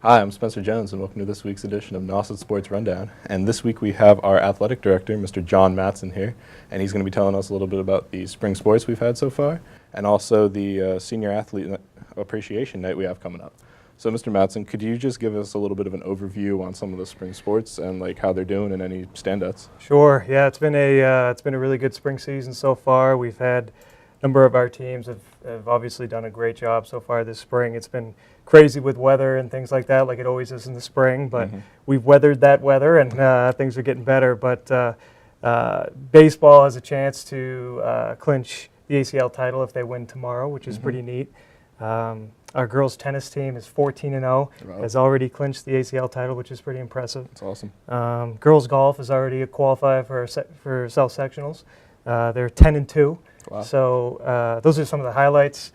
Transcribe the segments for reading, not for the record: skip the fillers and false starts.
Hi, I'm Spencer Jones, and welcome to this week's edition of Nauset Sports Rundown. And this week we have our athletic director, Mr. John Mattson, here, and he's going to be telling us a little bit about the spring sports we've had so far, and also the Senior Athlete Appreciation Night we have coming up. So, Mr. Mattson, could you just give us a little bit of an overview on some of the spring sports and like how they're doing and any standouts? Sure. Yeah, it's been a really good spring season so far. We've had a number of our teams have obviously done a great job so far this spring. It's been crazy with weather and things like that, like it always is in the spring, but we've weathered that weather and things are getting better. But baseball has a chance to clinch the ACL title if they win tomorrow, which is pretty neat. Our girls tennis team is 14-0, has already clinched the ACL title, which is pretty impressive. That's awesome. Girls golf is already qualified for South sectionals. They're 10-2. Wow. So those are some of the highlights.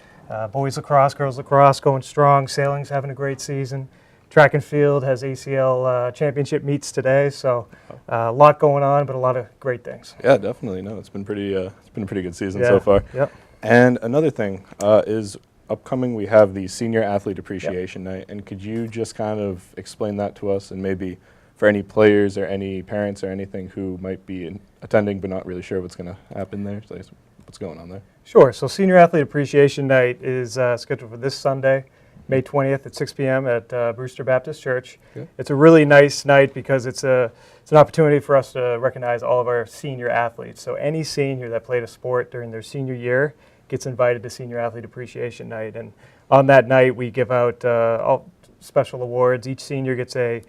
Boys lacrosse, girls lacrosse going strong. Sailing's having a great season. Track and field has ACL championship meets today. So a lot going on, but a lot of great things. Yeah, definitely. No, it's been a pretty good season so far. Yep. And another thing is upcoming. We have the Senior Athlete Appreciation Night, and could you just kind of explain that to us, and maybe for any players or any parents or anything who might be attending but not really sure what's going to happen there? So what's going on there? Sure. So Senior Athlete Appreciation Night is scheduled for this Sunday, May 20th at 6 p.m. at Brewster Baptist Church. Okay. It's a really nice night because it's an opportunity for us to recognize all of our senior athletes. So any senior that played a sport during their senior year gets invited to Senior Athlete Appreciation Night. And on that night, we give out all special awards. Each senior gets a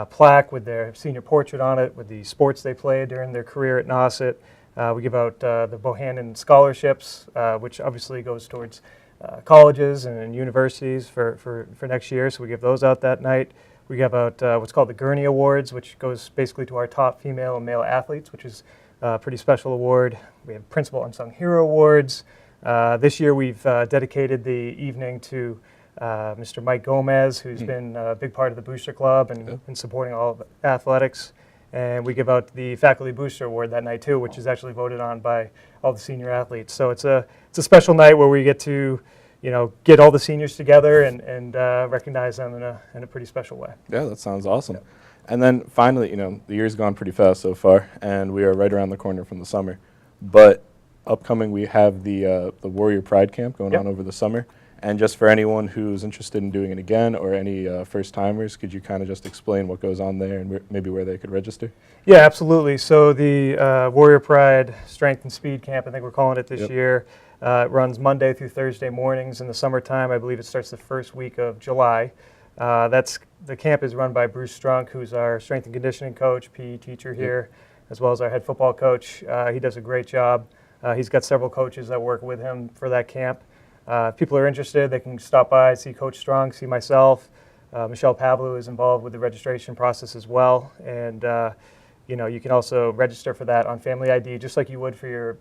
plaque with their senior portrait on it, with the sports they played during their career at Nauset. We give out the Bohannon scholarships, which obviously goes towards colleges and universities for next year, so we give those out that night. We give out what's called the Gurney Awards, which goes basically to our top female and male athletes, which is a pretty special award. We have Principal Unsung Hero Awards. This year we've dedicated the evening to Mr. Mike Gomez, who's been a big part of the Booster Club and supporting all of athletics. And we give out the Faculty Booster Award that night too, which is actually voted on by all the senior athletes. So it's a special night where we get to, get all the seniors together and recognize them in a pretty special way. Yeah, that sounds awesome. Yep. And then finally, the year's gone pretty fast so far, and we are right around the corner from the summer. But upcoming, we have the Warrior Pride Camp going on over the summer. And just for anyone who's interested in doing it again or any first-timers, could you kind of just explain what goes on there and maybe where they could register? Yeah, absolutely. So the Warrior Pride Strength and Speed Camp, I think we're calling it this year, it runs Monday through Thursday mornings in the summertime. I believe it starts the first week of July. The camp is run by Bruce Strunk, who's our strength and conditioning coach, PE teacher here, as well as our head football coach. He does a great job. He's got several coaches that work with him for that camp. If people are interested, they can stop by, see Coach Strong, see myself. Michelle Pavlou is involved with the registration process as well. And, you can also register for that on Family ID, just like you would for your,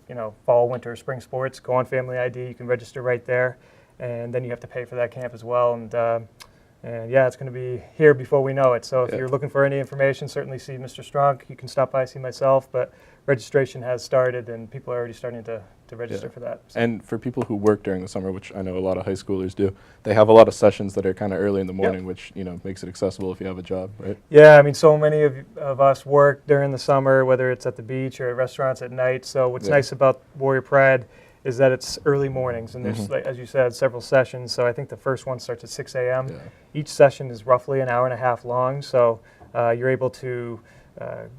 fall, winter, spring sports. Go on Family ID, you can register right there. And then you have to pay for that camp as well. And it's going to be here before we know it. So if you're looking for any information, certainly see Mr. Strong. You can stop by, see myself. But registration has started, and people are already starting to register for that. So. And for people who work during the summer, which I know a lot of high schoolers do, they have a lot of sessions that are kind of early in the morning, which makes it accessible if you have a job, right? Yeah, I mean, so many of us work during the summer, whether it's at the beach or at restaurants at night. So what's nice about Warrior Pride is that it's early mornings, and there's, like, as you said, several sessions. So I think the first one starts at 6 a.m. Yeah. Each session is roughly an hour and a half long, so you're able to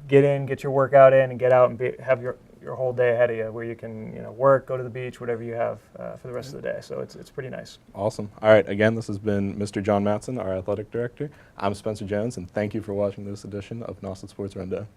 get your workout in and get out and have your whole day ahead of you, where you can work, go to the beach, whatever you have for the rest of the day. So it's pretty nice. Awesome. All right, again, this has been Mr. John Mattson, our athletic director. I'm Spencer Jones, and thank you for watching this edition of Nauset Sports Rundown.